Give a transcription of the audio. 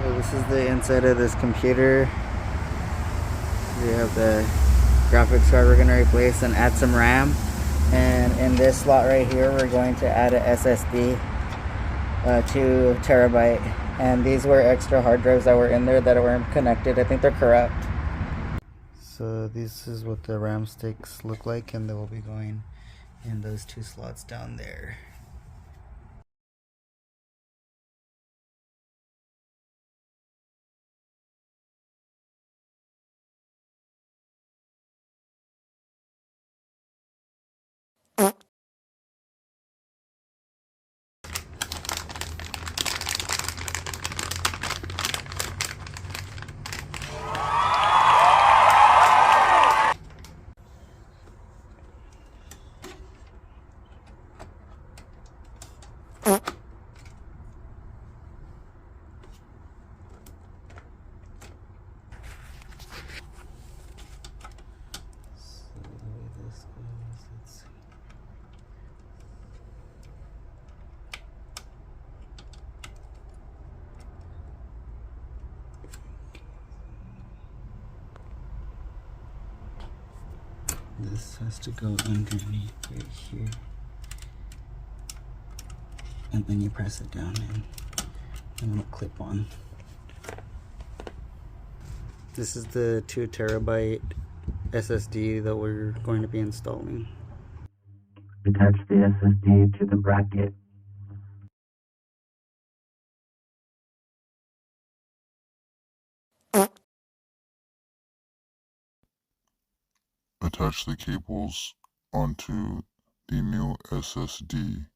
So this is the inside of this computer. We have the graphics card we're going to replace and add some RAM. And in this slot right here, we're going to add a SSD, 2 terabyte. And these were extra hard drives that were in there that weren't connected. I think they're corrupt. So this is what the RAM sticks look like, and they will be going in those 2 slots down there. This has to go underneath right here, and then you press it down and it'll clip on. This is the 2 terabyte SSD that we're going to be installing. Attach the SSD to the bracket. Attach the cables onto the new SSD.